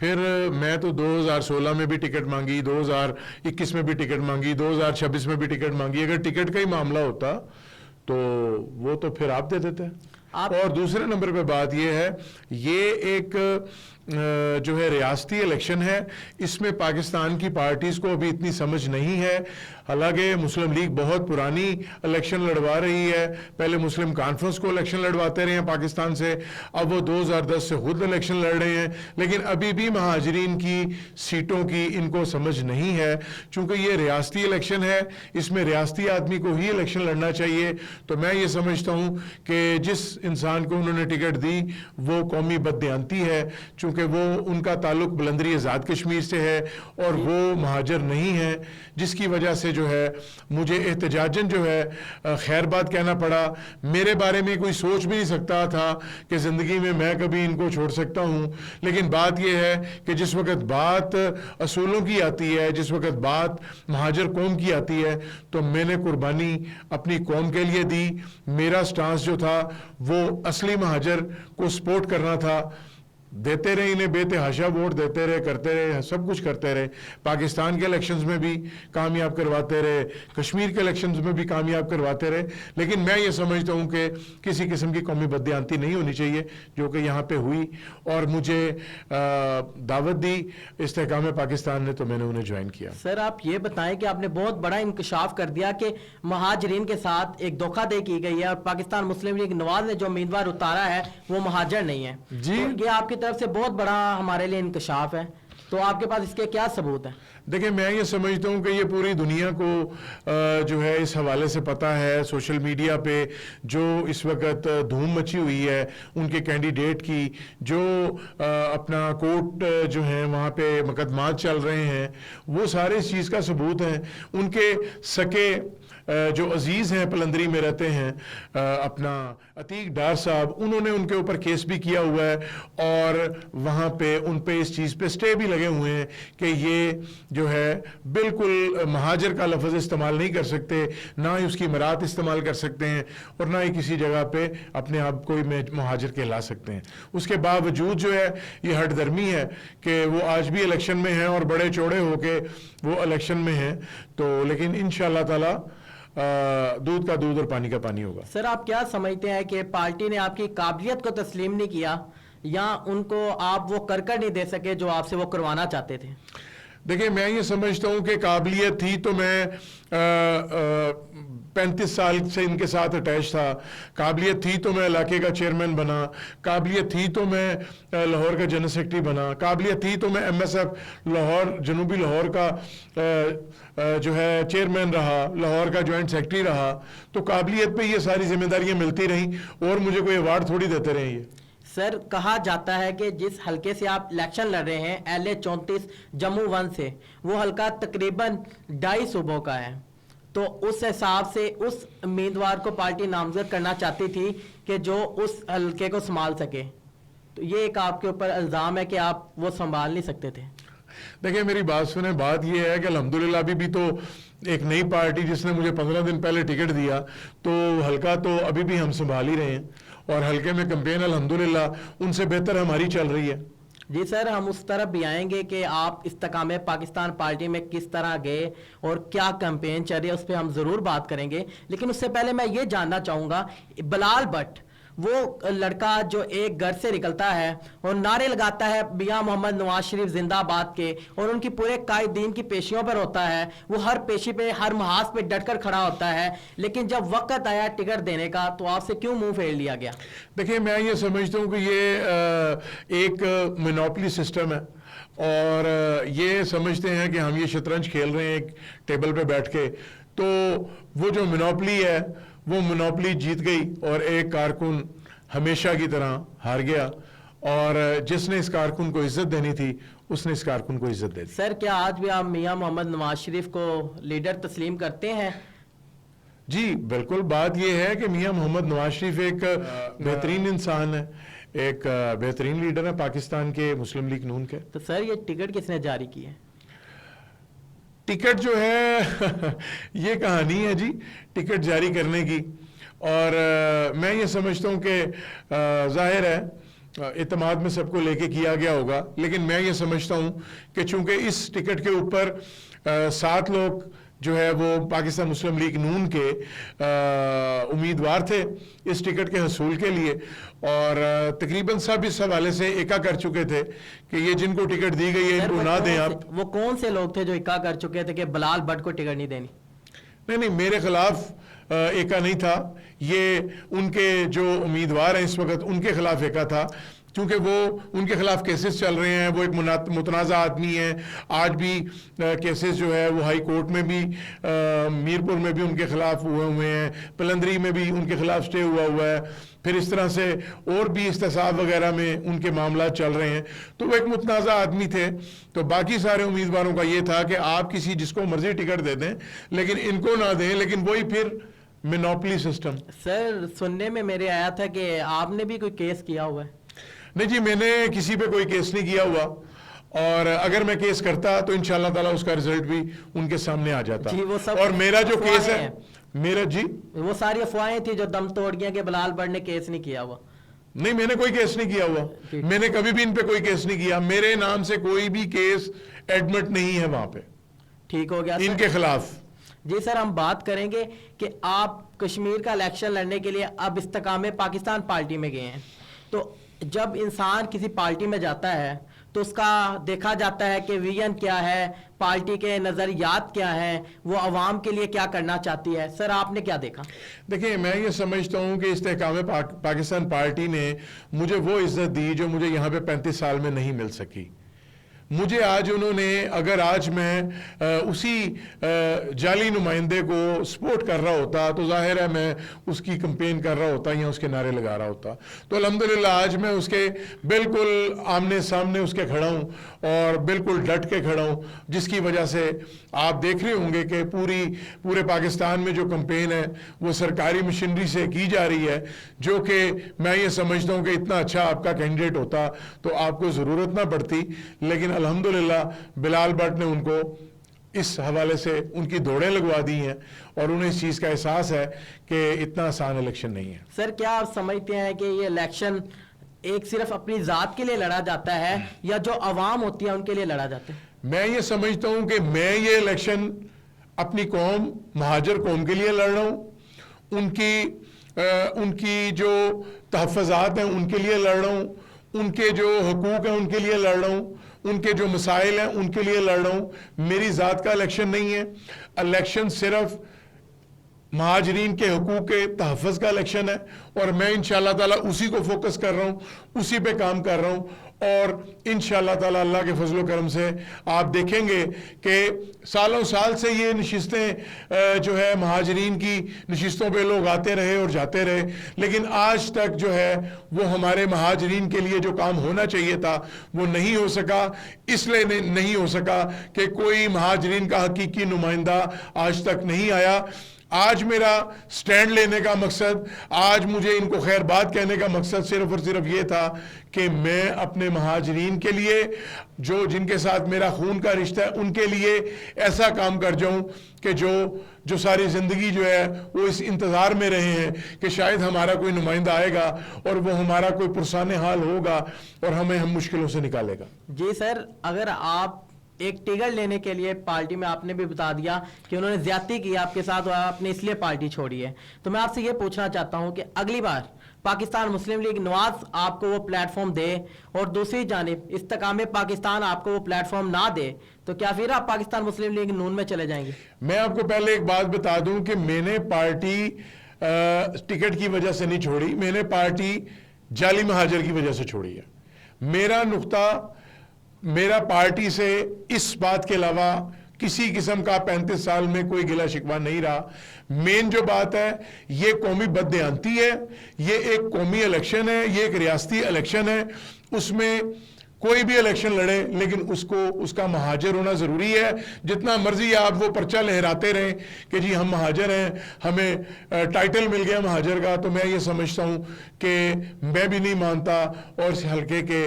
پھر میں تو 2016 میں بھی ٹکٹ مانگی, 2021 میں بھی ٹکٹ مانگی, 2026 میں بھی ٹکٹ مانگی. اگر ٹکٹ کا ہی معاملہ ہوتا تو وہ تو پھر آپ دے دیتے. اور دوسرے نمبر پہ بات یہ ہے, یہ ایک جو ہے ریاستی الیکشن ہے, اس میں پاکستان کی پارٹیز کو ابھی اتنی سمجھ نہیں ہے. حالانکہ مسلم لیگ بہت پرانی الیکشن لڑوا رہی ہے, پہلے مسلم کانفرنس کو الیکشن لڑواتے رہے ہیں پاکستان سے, اب وہ 2010 سے خود الیکشن لڑ رہے ہیں, لیکن ابھی بھی مہاجرین کی سیٹوں کی ان کو سمجھ نہیں ہے. چونکہ یہ ریاستی الیکشن ہے, اس میں ریاستی آدمی کو ہی الیکشن لڑنا چاہیے. تو میں یہ سمجھتا ہوں کہ جس انسان کو انہوں نے ٹکٹ دی وہ قومی بددیانتی ہے, چونکہ وہ ان کا تعلق بلندری آزاد کشمیر سے ہے اور وہ مہاجر نہیں ہے, جس کی وجہ سے جو ہے مجھے احتجاجاً جو ہے خیر بات کہنا پڑا. میرے بارے میں کوئی سوچ بھی نہیں سکتا تھا کہ زندگی میں کبھی ان کو چھوڑ سکتا ہوں. لیکن بات یہ ہے کہ جس وقت بات اصولوں کی آتی ہے, جس وقت بات مہاجر قوم کی آتی ہے, تو میں نے قربانی اپنی قوم کے لیے دی. میرا سٹانس جو تھا وہ اصلی مہاجر کو سپورٹ کرنا تھا. دیتے رہے انہیں بے تحاشا ووٹ, دیتے رہے, کرتے رہے, سب کچھ کرتے رہے. پاکستان کے الیکشنز میں بھی کامیاب کرواتے رہے, کشمیر کے الیکشنز میں بھی کامیاب کرواتے رہے. لیکن میں یہ سمجھتا ہوں کہ کسی قسم کی قومی بددیانتی نہیں ہونی چاہیے, جو کہ یہاں پہ ہوئی. اور مجھے دعوت دی استحکام پاکستان نے, تو میں نے انہیں جوائن کیا. سر آپ یہ بتائیں کہ آپ نے بہت بڑا انکشاف کر دیا کہ مہاجرین کے ساتھ ایک دھوکہ دہی کی گئی ہے, اور پاکستان مسلم لیگ نواز نے جو امیدوار اتارا ہے وہ مہاجر نہیں ہے. جی, یہ آپ کی طرف سے بہت بڑا ہمارے لیے انکشاف ہے. تو آپ کے پاس اس کے کیا ثبوت ہے؟ دیکھیں, میں یہ سمجھتا ہوں کہ یہ پوری دنیا کو جو ہے اس حوالے سے پتہ ہے. سوشل میڈیا پہ جو اس وقت دھوم مچی ہوئی ہے ان کے کینڈیڈیٹ کی, جو اپنا کورٹ جو ہیں وہاں پہ مقدمات چل رہے ہیں, وہ سارے اس چیز کا ثبوت ہیں. ان کے سکے جو عزیز ہیں پلندری میں رہتے ہیں, اپنا عتیق ڈار صاحب, انہوں نے ان کے اوپر کیس بھی کیا ہوا ہے, اور وہاں پہ ان پہ اس چیز پہ سٹے بھی لگے ہوئے ہیں کہ یہ جو ہے بالکل مہاجر کا لفظ استعمال نہیں کر سکتے, نہ ہی اس کی مراد استعمال کر سکتے ہیں, اور نہ ہی کسی جگہ پہ اپنے آپ کو مہاجر کہلا سکتے ہیں. اس کے باوجود جو ہے یہ ہٹ درمی ہے کہ وہ آج بھی الیکشن میں ہیں اور بڑے چوڑے ہو کے وہ الیکشن میں ہیں. تو لیکن انشاءاللہ تعالی دودھ کا دودھ اور پانی کا پانی ہوگا. سر آپ کیا سمجھتے ہیں کہ پارٹی نے آپ کی قابلیت کو تسلیم نہیں کیا, یا ان کو آپ وہ کر نہیں دے سکے جو آپ سے وہ کروانا چاہتے تھے؟ دیکھیں, میں یہ سمجھتا ہوں کہ قابلیت تھی تو میں 35 سال سے ان کے ساتھ اٹیچ تھا. قابلیت تھی تو میں علاقے کا چیئرمین بنا. قابلیت تھی تو میں لاہور کا جنرل سیکرٹری بنا. قابلیت تھی تو میں ایم ایس ایف لاہور, جنوبی لاہور کا جو ہے چیئرمین رہا, لاہور کا جوائنٹ سیکرٹری رہا. تو قابلیت پہ یہ ساری ذمہ داریاں ملتی رہیں, اور مجھے کوئی ایوارڈ تھوڑی دیتے رہیں. یہ سر کہا جاتا ہے کہ جس حلقے سے آپ الیکشن لڑ رہے ہیں LA 34 جموں 1 سے, وہ حلقہ تقریباً 2.5 صوبوں کا ہے. تو اس حساب سے اس امیدوار کو پارٹی نامزد کرنا چاہتی تھی کہ جو اس حلقے کو سنبھال سکے. تو یہ ایک آپ کے اوپر الزام ہے کہ آپ وہ سنبھال نہیں سکتے تھے. دیکھیں, میری بات سنیں. بات یہ ہے کہ الحمدللہ ابھی بھی تو ایک نئی پارٹی جس نے مجھے 15 دن پہلے ٹکٹ دیا, تو حلقہ تو ابھی بھی ہم سنبھال ہی رہے ہیں, اور حلقے میں کمپین الحمدللہ ان سے بہتر ہماری چل رہی ہے. جی سر, ہم اس طرف بھی آئیں گے کہ آپ استحکام پاکستان پارٹی میں کس طرح گئے اور کیا کمپین چل رہی ہے, اس پہ ہم ضرور بات کریں گے. لیکن اس سے پہلے میں یہ جاننا چاہوں گا, بلال بٹ وہ لڑکا جو ایک گھر سے نکلتا ہے اور نعرے لگاتا ہے میاں محمد نواز شریف زندہ باد کے, اور ان کی پورے قائدین کی پیشیوں پر ہوتا ہے, وہ ہر پیشی پہ ہر محاذ پہ ڈٹ کر کھڑا ہوتا ہے, لیکن جب وقت آیا ٹکٹ دینے کا تو آپ سے کیوں منہ پھیر لیا گیا؟ دیکھیں, میں یہ سمجھتا ہوں کہ یہ ایک مونوپلی سسٹم ہے, اور یہ سمجھتے ہیں کہ ہم یہ شطرنج کھیل رہے ہیں ایک ٹیبل پہ بیٹھ کے. تو وہ جو مونوپلی ہے وہ مونوپلی جیت گئی, اور ایک کارکن ہمیشہ کی طرح ہار گیا, اور جس نے اس کارکن کو عزت دینی تھی اس نے اس کارکن کو عزت دے دی. سر کیا آج بھی آپ میاں محمد نواز شریف کو لیڈر تسلیم کرتے ہیں؟ جی بالکل. بات یہ ہے کہ میاں محمد نواز شریف ایک بہترین انسان ہے, ایک بہترین لیڈر ہے پاکستان کے مسلم لیگ نون کے. تو سر یہ ٹکٹ کس نے جاری کی ہے؟ ٹکٹ جو ہے یہ کہانی ہے جی ٹکٹ جاری کرنے کی, اور میں یہ سمجھتا ہوں کہ ظاہر ہے اعتماد میں سب کو لے کے کیا گیا ہوگا، لیکن میں یہ سمجھتا ہوں کہ چونکہ اس ٹکٹ کے اوپر 7 لوگ جو ہے وہ پاکستان مسلم لیگ نون کے امیدوار تھے اس ٹکٹ کے حصول کے لیے، اور تقریباً سب اس حوالے سے ایکا کر چکے تھے کہ یہ جن کو ٹکٹ دی گئی ہے ان کو نہ دیں آپ۔ وہ کون سے لوگ تھے جو ایکا کر چکے تھے کہ بلال بٹ کو ٹکٹ نہیں دینی؟ نہیں، میرے خلاف ایکا نہیں تھا، یہ ان کے جو امیدوار ہیں اس وقت ان کے خلاف ایکا تھا، کیونکہ وہ ان کے خلاف کیسز چل رہے ہیں، وہ ایک متنازع آدمی ہیں، آج بھی کیسز جو ہے وہ ہائی کورٹ میں بھی، میرپور میں بھی ان کے خلاف ہوئے ہیں، پلندری میں بھی ان کے خلاف سٹے ہوا ہے، پھر اس طرح سے اور بھی احتساب وغیرہ میں ان کے معاملات چل رہے ہیں، تو وہ ایک متنازع آدمی تھے۔ تو باقی سارے امیدواروں کا یہ تھا کہ آپ کسی جس کو مرضی ٹکٹ دے دیں لیکن ان کو نہ دیں، لیکن وہی پھر مینوپلی سسٹم۔ سر سننے میں میرے آیا تھا کہ آپ نے بھی کوئی کیس کیا ہوا ہے؟ نہیں جی، میں نے کسی پہ کوئی کیس نہیں کیا ہوا، اور اگر میں کیس کرتا تو انشاءاللہ تعالیٰ اس کا رزلٹ بھی ان کے سامنے آ جاتا۔ جی وہ سب اور میرا جو کیس ہے، افواہیں میرا جی وہ ساری افواہیں تھی جو دم توڑ گیا کہ بلال بٹ نے کیس نہیں کیا ہوا۔ نہیں، میں نے کوئی کیس نہیں کیا ہوا، میں نے کبھی بھی ان پہ کوئی کیس نہیں کیا، میرے نام سے کوئی بھی کیس ایڈمٹ نہیں ہے وہاں پہ ٹھیک ہو گیا ان کے خلاف۔ جی سر، ہم بات کریں گے کہ آپ کشمیر کا الیکشن لڑنے کے لیے اب استقام پاکستان پارٹی میں گئے ہیں، تو جب انسان کسی پارٹی میں جاتا ہے تو اس کا دیکھا جاتا ہے کہ ویژن کیا ہے، پارٹی کے نظریات کیا ہیں، وہ عوام کے لیے کیا کرنا چاہتی ہے۔ سر آپ نے کیا دیکھا؟ دیکھیں، میں یہ سمجھتا ہوں کہ استحکام پاکستان پارٹی نے مجھے وہ عزت دی جو مجھے یہاں پہ 35 سال میں نہیں مل سکی۔ مجھے آج انہوں نے، اگر آج میں اسی جعلی نمائندے کو سپورٹ کر رہا ہوتا تو ظاہر ہے میں اس کی کمپین کر رہا ہوتا یا اس کے نعرے لگا رہا ہوتا، تو الحمدللہ آج میں اس کے بالکل آمنے سامنے اس کے کھڑا ہوں اور بالکل ڈٹ کے کھڑا ہوں، جس کی وجہ سے آپ دیکھ رہے ہوں گے کہ پورے پاکستان میں جو کمپین ہے وہ سرکاری مشینری سے کی جا رہی ہے، جو کہ میں یہ سمجھتا ہوں کہ اتنا اچھا آپ کا کینڈیڈیٹ ہوتا تو آپ کو ضرورت نہ پڑتی، لیکن الحمدللہ بلال بٹ نے ان کو اس حوالے سے ان کی دوڑیں لگوا دی ہیں، اور انہیں اس چیز کا احساس ہے کہ اتنا آسان الیکشن نہیں ہے۔ سر کیا آپ سمجھتے ہیں کہ یہ الیکشن ایک صرف اپنی ذات کے لیے لڑا جاتا ہے یا جو عوام ہوتی ہے ان کے لیے لڑا جاتا ہے؟ میں یہ سمجھتا ہوں کہ میں یہ الیکشن اپنی قوم، مہاجر قوم کے لیے لڑ رہا ہوں، ان کی جو تحفظات ہیں ان کے لیے لڑ رہا ہوں، ان کے جو حقوق ہیں ان کے لیے لڑ رہا ہوں، ان کے جو مسائل ہیں ان کے لیے لڑ رہا ہوں۔ میری ذات کا الیکشن نہیں ہے، الیکشن صرف مہاجرین کے حقوق کے تحفظ کا الیکشن ہے، اور میں انشاءاللہ تعالیٰ اسی کو فوکس کر رہا ہوں، اسی پہ کام کر رہا ہوں، اور انشاءاللہ تعالیٰ اللہ کے فضل و کرم سے آپ دیکھیں گے کہ سالوں سال سے یہ نشستیں جو ہے مہاجرین کی نشستوں پہ لوگ آتے رہے اور جاتے رہے، لیکن آج تک جو ہے وہ ہمارے مہاجرین کے لیے جو کام ہونا چاہیے تھا وہ نہیں ہو سکا۔ اس لیے نہیں ہو سکا کہ کوئی مہاجرین کا حقیقی نمائندہ آج تک نہیں آیا۔ آج میرا سٹینڈ لینے کا مقصد، آج مجھے ان کو خیر بات کہنے کا مقصد صرف اور صرف یہ تھا کہ میں اپنے مہاجرین کے لیے، جن کے ساتھ میرا خون کا رشتہ ہے، ان کے لیے ایسا کام کر جاؤں کہ جو ساری زندگی جو ہے وہ اس انتظار میں رہے ہیں کہ شاید ہمارا کوئی نمائندہ آئے گا اور وہ ہمارا کوئی پرسان حال ہوگا اور ہمیں مشکلوں سے نکالے گا۔ جی سر، اگر آپ ایک ٹکٹ لینے کے لیے پارٹی میں، آپ نے بھی بتا دیا کہ انہوں نے زیادتی کی آپ کے ساتھ اور آپ نے اس لیے پارٹی چھوڑی ہے، تو میں آپ سے یہ پوچھنا چاہتا ہوں کہ اگلی بار پاکستان مسلم لیگ نواز آپ کو وہ پلیٹ فارم دے اور دوسری جانب استحکام پاکستان آپ کو وہ پلیٹ فارم نہ دے، تو کیا پھر آپ پاکستان مسلم لیگ نون میں چلے جائیں گے؟ میں آپ کو پہلے ایک بات بتا دوں کہ میں نے پارٹی ٹکٹ کی وجہ سے نہیں چھوڑی، میں نے پارٹی جعلی مہاجر کی وجہ سے چھوڑی ہے۔ میرا نقطہ، میرا پارٹی سے اس بات کے علاوہ کسی قسم کا 35 سال میں کوئی گلہ شکوہ نہیں رہا۔ مین جو بات ہے، یہ قومی بددیانتی ہے، یہ ایک قومی الیکشن ہے، یہ ایک ریاستی الیکشن ہے، اس میں کوئی بھی الیکشن لڑے لیکن اس کا مہاجر ہونا ضروری ہے۔ جتنا مرضی آپ وہ پرچہ لہراتے رہیں کہ جی ہم مہاجر ہیں، ہمیں ٹائٹل مل گیا مہاجر کا، تو میں یہ سمجھتا ہوں کہ میں بھی نہیں مانتا، اور اس حلقے کے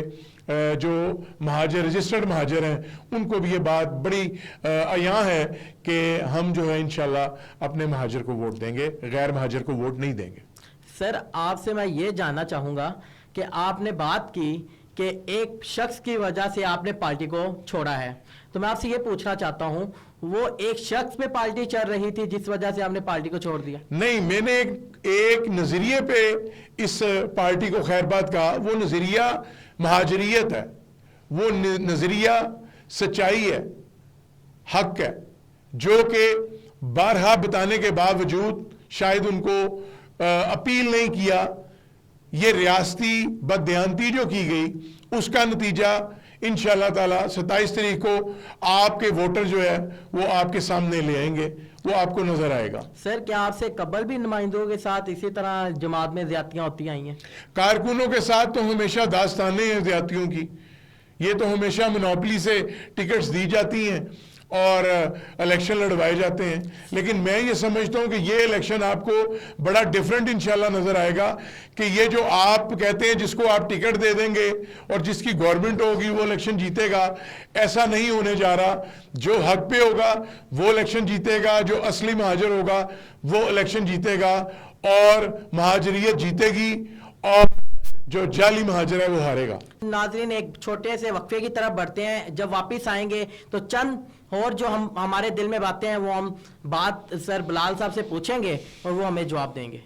جو مہاجر رجسٹرڈ مہاجر ہیں ان کو بھی یہ بات بڑی عیاں ہے کہ ہم جو ہے انشاءاللہ اپنے مہاجر کو ووٹ دیں گے، غیر مہاجر کو ووٹ نہیں دیں گے۔ سر آپ سے میں یہ جاننا چاہوں گا کہ آپ نے بات کی کہ ایک شخص کی وجہ سے آپ نے پارٹی کو چھوڑا ہے، تو میں آپ سے یہ پوچھنا چاہتا ہوں وہ ایک شخص پہ پارٹی چل رہی تھی جس وجہ سے آپ نے پارٹی کو چھوڑ دیا؟ نہیں، میں نے ایک نظریے پہ اس پارٹی کو خیر بات کہا، وہ نظریہ مہاجریت ہے، وہ نظریہ سچائی ہے، حق ہے، جو کہ بارہا بتانے کے باوجود شاید ان کو اپیل نہیں کیا۔ یہ ریاستی بددیانتی جو کی گئی اس کا نتیجہ انشاءاللہ تعالی 27 تاریخ کو آپ کے ووٹر جو ہے وہ آپ کے سامنے لے آئیں گے، وہ آپ کو نظر آئے گا۔ سر کیا آپ سے قبل بھی نمائندوں کے ساتھ اسی طرح جماعت میں زیادتیاں ہوتی آئی ہیں؟ کارکنوں کے ساتھ تو ہمیشہ داستانیں ہیں زیادتیوں کی، یہ تو ہمیشہ منوپلی سے ٹکٹس دی جاتی ہیں اور الیکشن لڑوائے جاتے ہیں، لیکن میں یہ سمجھتا ہوں کہ یہ الیکشن آپ کو بڑا ڈیفرنٹ انشاءاللہ نظر آئے گا، کہ یہ جو آپ کہتے ہیں جس کو آپ ٹکٹ دے دیں گے اور جس کی گورنمنٹ ہوگی وہ الیکشن جیتے گا، ایسا نہیں ہونے جا رہا۔ جو حق پہ ہوگا وہ الیکشن جیتے گا، جو اصلی مہاجر ہوگا وہ الیکشن جیتے گا، اور مہاجریت جیتے گی، اور جو جعلی مہاجر ہے وہ ہارے گا۔ ناظرین ایک چھوٹے سے وقفے کی طرف بڑھتے ہیں، جب واپس آئیں گے تو چند اور جو ہمارے دل میں باتیں ہیں وہ ہم بات سر بلال صاحب سے پوچھیں گے اور وہ ہمیں جواب دیں گے۔